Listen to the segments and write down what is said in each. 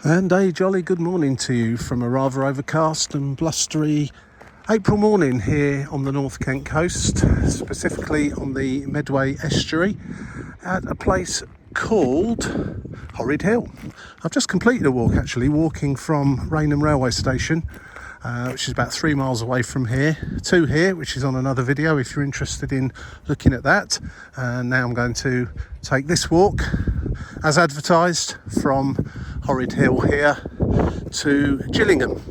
And a jolly good morning to you from a rather overcast and blustery April morning here on the North Kent coast, specifically on the Medway estuary at a place called Horrid Hill. I've just completed a walk, actually, walking from Rainham railway station, which is about 3 miles away from here, to here, which is on another video if you're interested in looking at that. And now I'm going to take this walk, as advertised, from Horrid Hill here to JIL-ing-əm.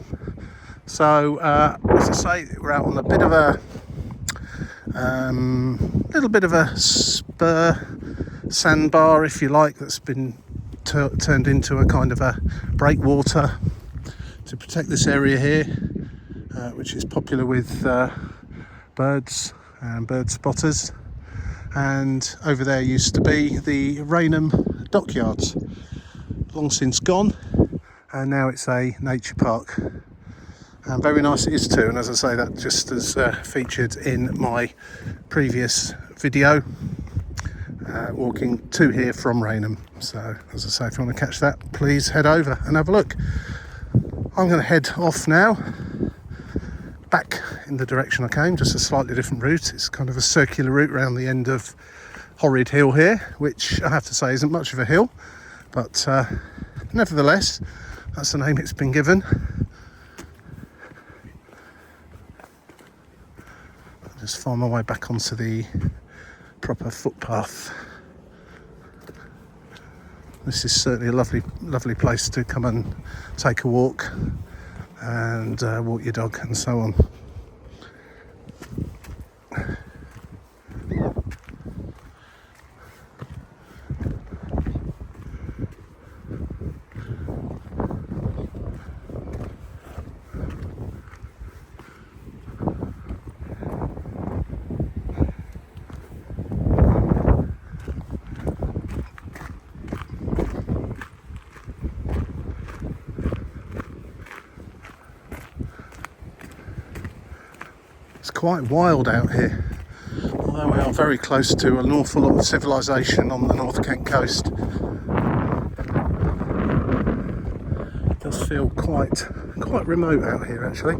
So, as I say, we're out on a bit of a little bit of a spur, sandbar, if you like, that's been turned into a kind of a breakwater to protect this area here, which is popular with birds and bird spotters. And over there used to be the Rainham dockyards, long since gone, and now it's a nature park. And very nice it is too, and as I say, that just as featured in my previous video, walking to here from Rainham. So as I say, if you want to catch that, please head over and have a look. I'm going to head off now, back in the direction I came, just a slightly different route. It's kind of a circular route around the end of Horrid Hill here, which I have to say isn't much of a hill, but nevertheless, that's the name it's been given. I'll just find my way back onto the proper footpath. This is certainly a lovely place to come and take a walk and walk your dog and so on. It's quite wild out here, although we are very close to an awful lot of civilization on the North Kent coast. It does feel quite remote out here, actually.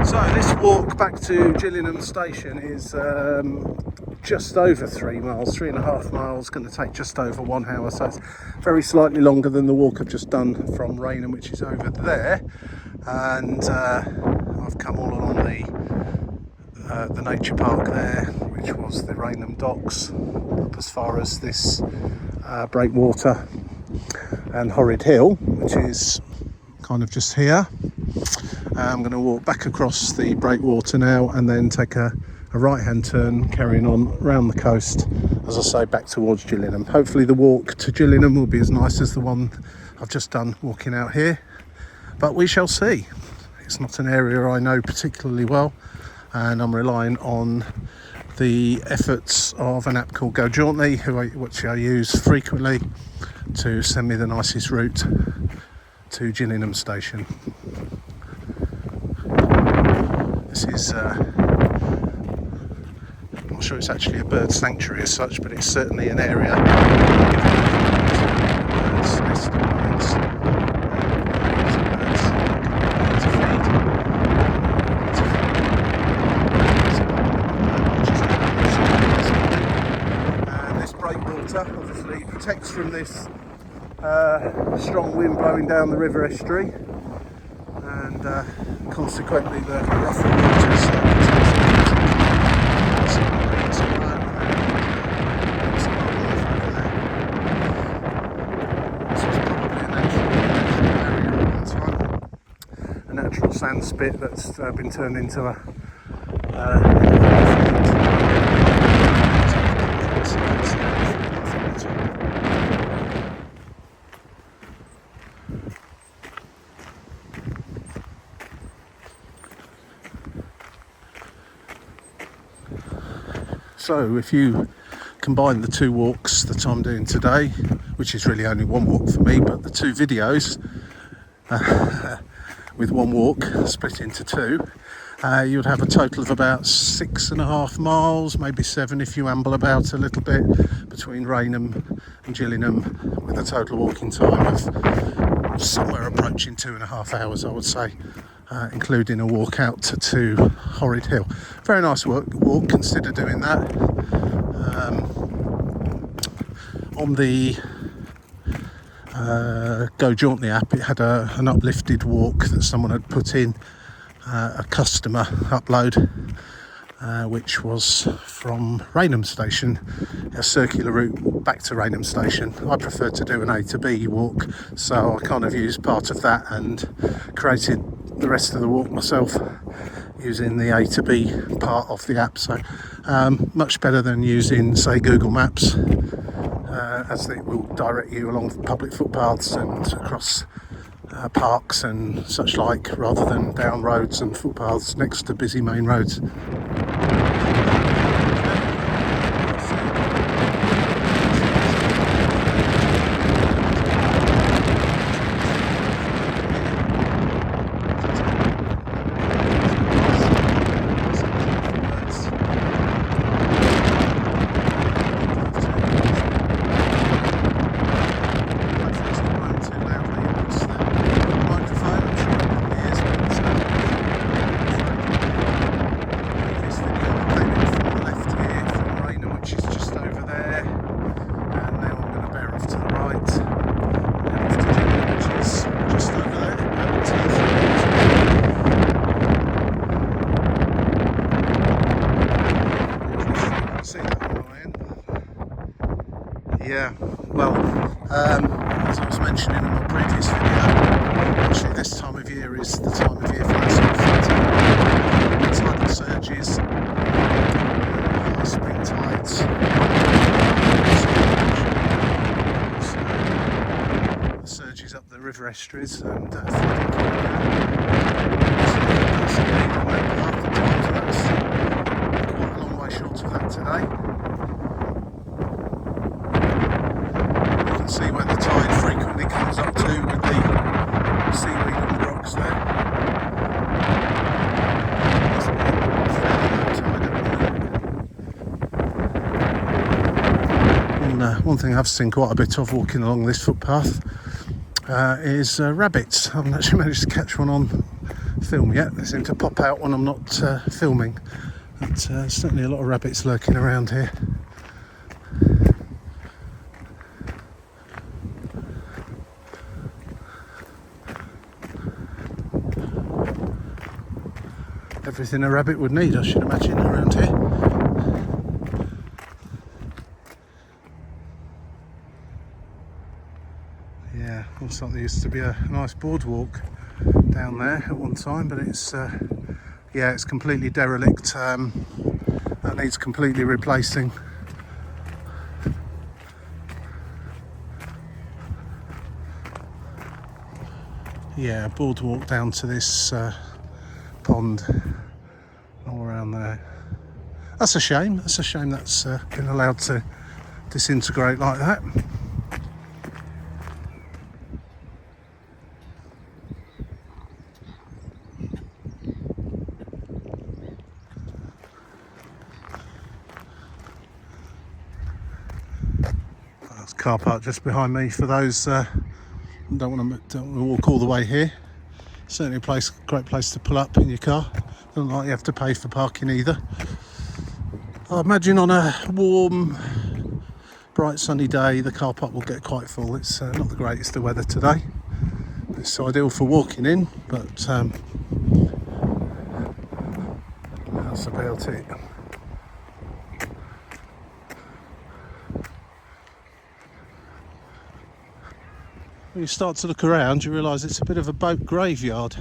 So this walk back to JIL-ing-əm station is just over 3 miles, 3.5 miles, going to take just over 1 hour, so it's very slightly longer than the walk I've just done from Rainham, which is over there. And I've come all along the nature park there, which was the Rainham docks, up as far as this breakwater, and Horrid Hill, which is kind of just here. I'm going to walk back across the breakwater now and then take a right hand turn, carrying on around the coast, as I say, back towards JIL-ing-əm. Hopefully the walk to JIL-ing-əm will be as nice as the one I've just done walking out here, but we shall see. It's not an area I know particularly well, and I'm relying on the efforts of an app called GoJauntly, which I use frequently, to send me the nicest route to JIL-ing-əm station. This is I'm not sure it's actually a bird sanctuary as such, but it's certainly an area and this breakwater obviously protects from this strong wind blowing down the river estuary, and consequently the rougher waters sand spit that's been turned into a So if you combine the two walks that I'm doing today, which is really only one walk for me, but the two videos with one walk split into two, You'd have a total of about 6.5 miles, maybe 7 if you amble about a little bit, between Rainham and Gillingham, with a total walking time of somewhere approaching 2.5 hours, I would say, including a walk out to Horrid Hill. Very nice walk, consider doing that. On the Go Jauntly app, it had an uplifted walk that someone had put in, a customer upload, which was from Rainham Station, a circular route back to Rainham Station. I prefer to do an A to B walk, so I kind of used part of that and created the rest of the walk myself using the A to B part of the app. So much better than using, say, Google Maps, as it will direct you along public footpaths and across parks and such like, rather than down roads and footpaths next to busy main roads. Yeah, well, as I was mentioning in my previous video, actually this time of year is the time of year for that sort of tidal surges, high spring tides, surges up the river estuaries and flooding coming down. So quite a long way short of that today. See where the tide frequently comes up to with the seaweed on the rocks there. And one thing I've seen quite a bit of walking along this footpath is rabbits. I haven't actually managed to catch one on film yet. They seem to pop out when I'm not filming, but certainly a lot of rabbits lurking around here. Everything a rabbit would need, I should imagine, around here. Yeah, looks like there used to be a nice boardwalk down there at one time, but it's yeah, it's completely derelict. That needs completely replacing. Yeah, boardwalk down to this pond all around there. That's a shame. That's a shame that's been allowed to disintegrate like that. That's a car park just behind me for those don't want to walk all the way here. Certainly a great place to pull up in your car. Doesn't like you have to pay for parking either. I imagine on a warm, bright sunny day the car park will get quite full. It's not the greatest of weather today. It's ideal for walking in, but that's about it. When you start to look around, you realise it's a bit of a boat graveyard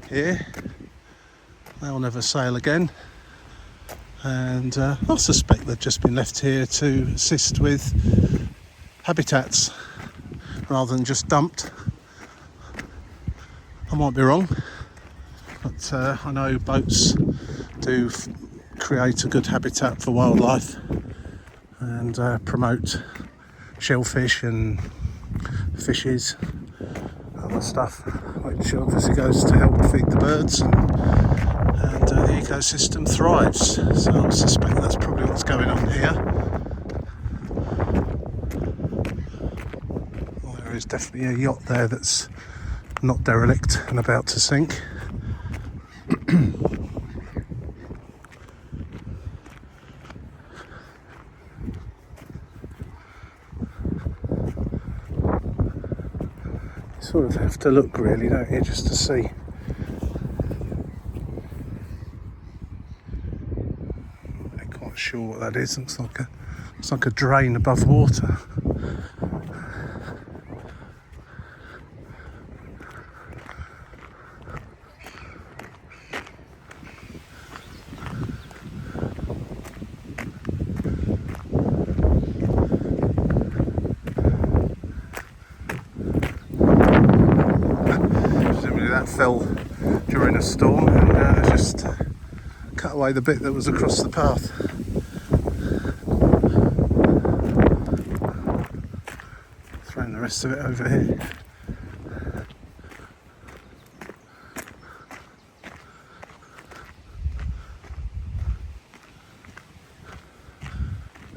here. They'll never sail again, and I suspect they've just been left here to assist with habitats rather than just dumped. I might be wrong, but I know boats do create a good habitat for wildlife and promote shellfish and fishes, other stuff, which obviously goes to help feed the birds and and the ecosystem thrives. So I suspect that's probably what's going on here. Well, there is definitely a yacht there that's not derelict and about to sink. Sort of have to look really, don't you, just to see. I'm not quite sure what that is. It's like a drain above water. Fell during a storm and just cut away the bit that was across the path. Throwing the rest of it over here.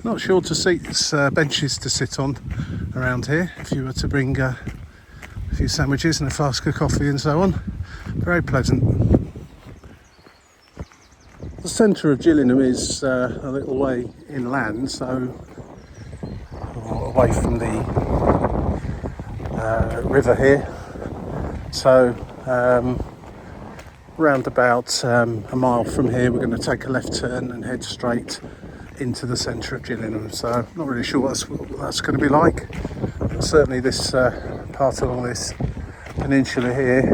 Not sure to seats, benches to sit on around here if you were to bring a few sandwiches and a flask of coffee and so on. Very pleasant. The centre of Gillingham is a little way inland, so away from the river here. So round about a mile from here we're going to take a left turn and head straight into the centre of Gillingham. So I'm not really sure what that's going to be like, but certainly this part along this peninsula here,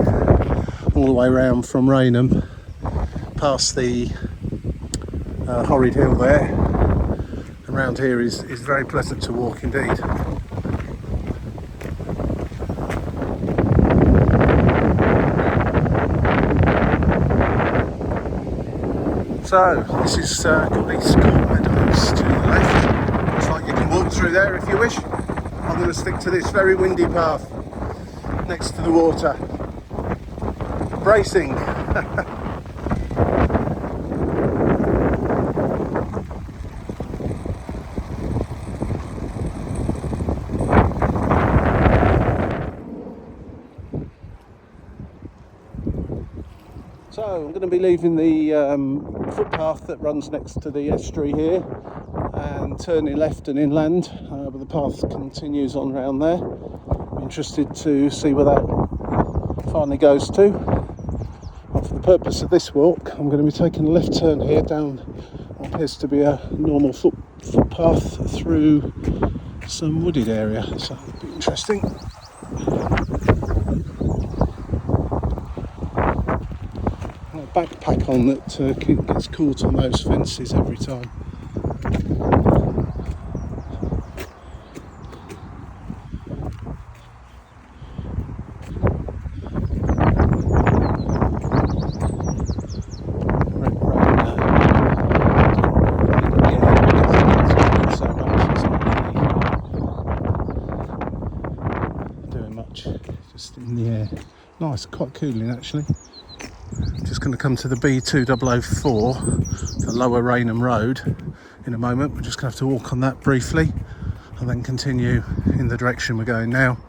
all the way around from Rainham, past the Horrid Hill there, around here is very pleasant to walk indeed. So this is Meadows to the left. Looks like you can walk through there if you wish. I'm going to stick to this very windy path next to the water. Bracing. So I'm going to be leaving the footpath that runs next to the estuary here and turning left and inland, but the path continues on round there. I'm interested to see where that finally goes to. But for the purpose of this walk, I'm going to be taking a left turn here down what appears to be a normal footpath through some wooded area, so it'll be interesting. Backpack on that gets caught on those fences every time. Doing much, just in the air. Nice, quite cooling actually. Just going to come to the B2004, the Lower Rainham Road, in a moment. We're just going to have to walk on that briefly and then continue in the direction we're going now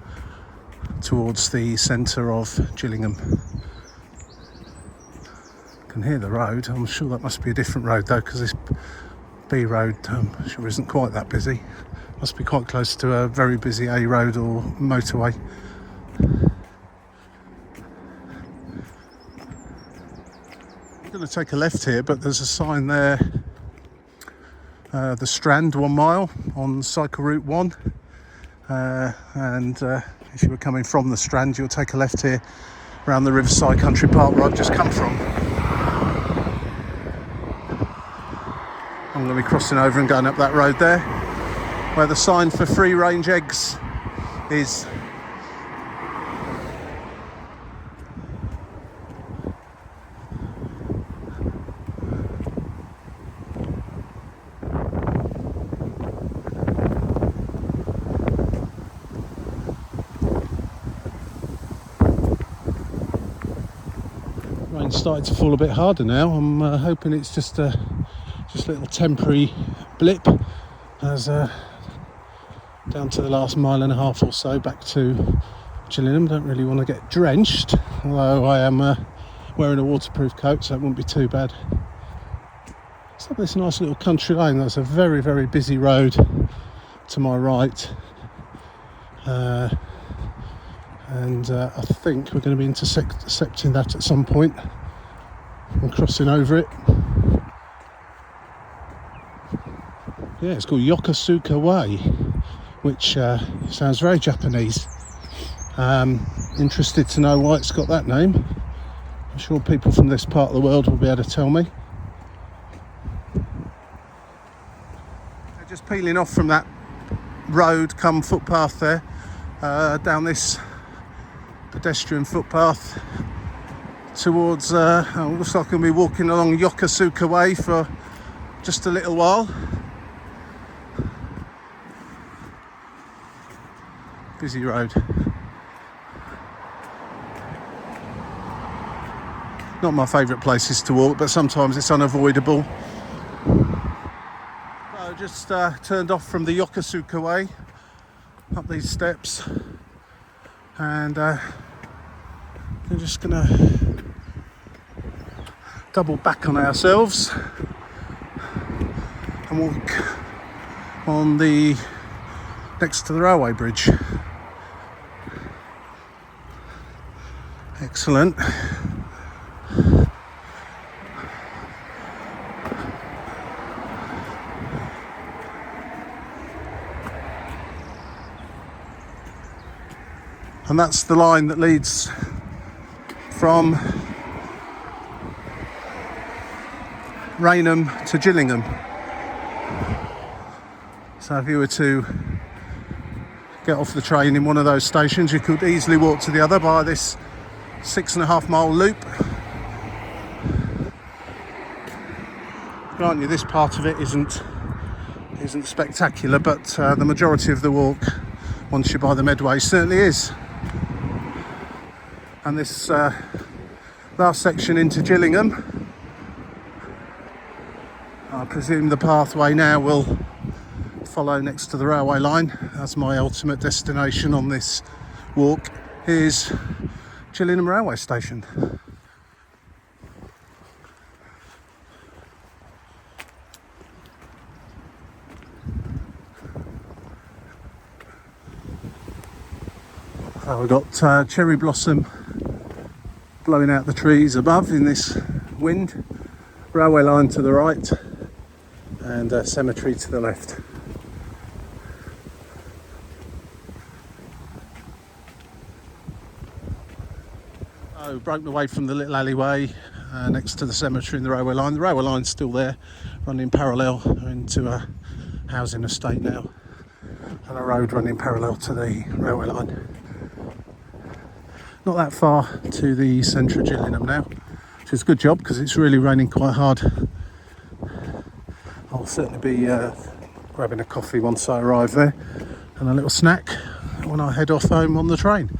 towards the centre of Gillingham. I can hear the road. I'm sure that must be a different road though, because this B road sure isn't quite that busy. Must be quite close to a very busy A road or motorway. I'm going to take a left here, but there's a sign there, the Strand 1 mile on cycle route 1, and if you were coming from the Strand you'll take a left here around the Riverside Country Park where I've just come from. I'm going to be crossing over and going up that road there where the sign for free range eggs is. starting to fall a bit harder now. I'm hoping it's just a little temporary blip as down to the last mile and a half or so back to Gillingham. Don't really want to get drenched, although I am wearing a waterproof coat, so it won't be too bad. It's up this nice little country lane. That's a very, very busy road to my right, and I think we're going to be intercepting that at some point and crossing over it. Yeah, it's called Yokosuka Way, which sounds very Japanese. Interested to know why it's got that name. I'm sure people from this part of the world will be able to tell me. Just peeling off from that road come footpath there, down this pedestrian footpath towards looks like I'm going to be walking along Yokosuka Way for just a little while. Busy road. Not my favourite places to walk, but sometimes it's unavoidable. So just turned off from the Yokosuka Way up these steps, and I'm just gonna double back on ourselves and walk on the next to the railway bridge. Excellent. And that's the line that leads from Rainham to Gillingham. So if you were to get off the train in one of those stations, you could easily walk to the other by this 6.5 mile loop. Grant you, this part of it isn't spectacular, but the majority of the walk, once you're by the Medway, certainly is. And this last section into Gillingham, I presume the pathway now will follow next to the railway line as my ultimate destination on this walk is Gillingham railway station. So we've got cherry blossom blowing out the trees above in this wind, railway line to the right, and a cemetery to the left. So broken away from the little alleyway next to the cemetery and the railway line. The railway line's still there, running parallel into a housing estate now, and a road running parallel to the railway line. Not that far to the centre of Gillingham now, which is a good job because it's really raining quite hard. I'll certainly be grabbing a coffee once I arrive there, and a little snack when I head off home on the train.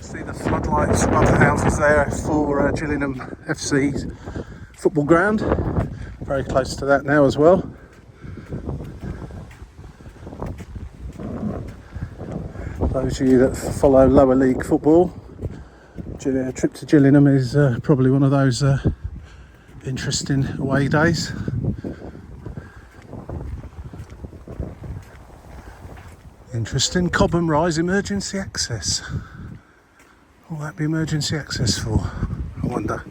See the floodlights above the houses there for Gillingham FC's football ground. Very close to that now as well. Those of you that follow lower league football, a trip to Gillingham is probably one of those interesting away days. Interesting. Cobham Rise emergency access. What will that be emergency access for, I wonder?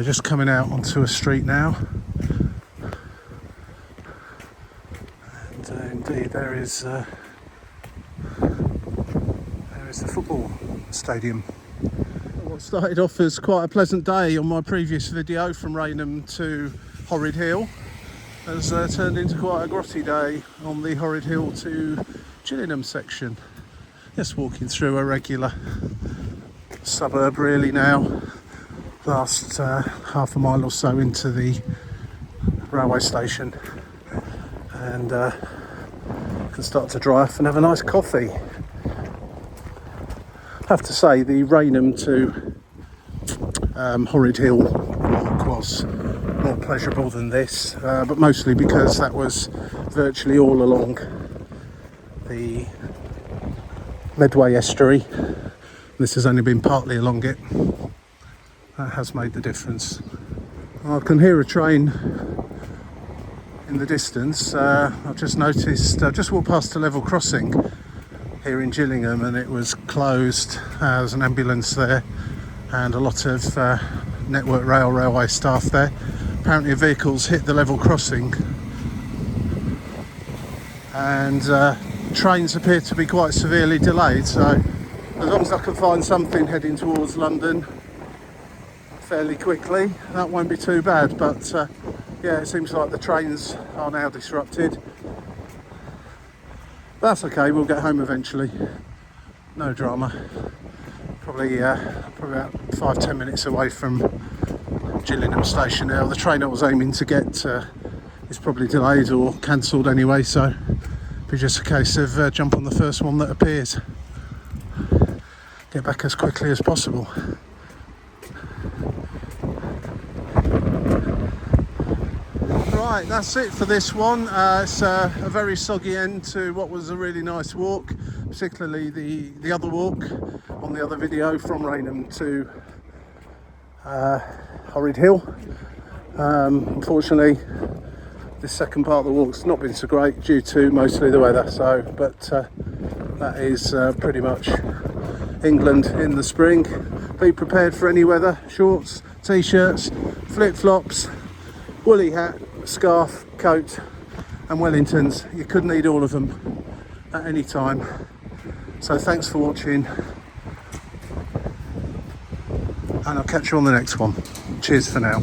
Just coming out onto a street now. Indeed, there is the football stadium. What started off as quite a pleasant day on my previous video from Rainham to Horrid Hill has turned into quite a grotty day on the Horrid Hill to Gillingham section. Just walking through a regular suburb really now. Last half a mile or so into the railway station, and can start to dry off and have a nice coffee. I have to say the Rainham to Horrid Hill walk was more pleasurable than this, but mostly because that was virtually all along the Medway estuary. This has only been partly along it. That has made the difference. I can hear a train in the distance. I've just noticed, I've just walked past a level crossing here in Gillingham and it was closed. There's an ambulance there and a lot of Network railway staff there. Apparently vehicles hit the level crossing and trains appear to be quite severely delayed, so as long as I can find something heading towards London fairly quickly, that won't be too bad. But yeah, it seems like the trains are now disrupted. That's okay, we'll get home eventually. No drama. Probably about 5-10 minutes away from Gillingham station now. The train I was aiming to get is probably delayed or cancelled anyway, so it'll be just a case of jump on the first one that appears. Get back as quickly as possible. Right, that's it for this one. It's a very soggy end to what was a really nice walk, particularly the other walk on the other video from Rainham to Horrid Hill. Unfortunately, this second part of the walk's not been so great due to mostly the weather. So, but that is pretty much England in the spring. Be prepared for any weather. Shorts, t-shirts, flip-flops, woolly hat, scarf, coat and Wellingtons. You could need all of them at any time. So thanks for watching and I'll catch you on the next one. Cheers for now.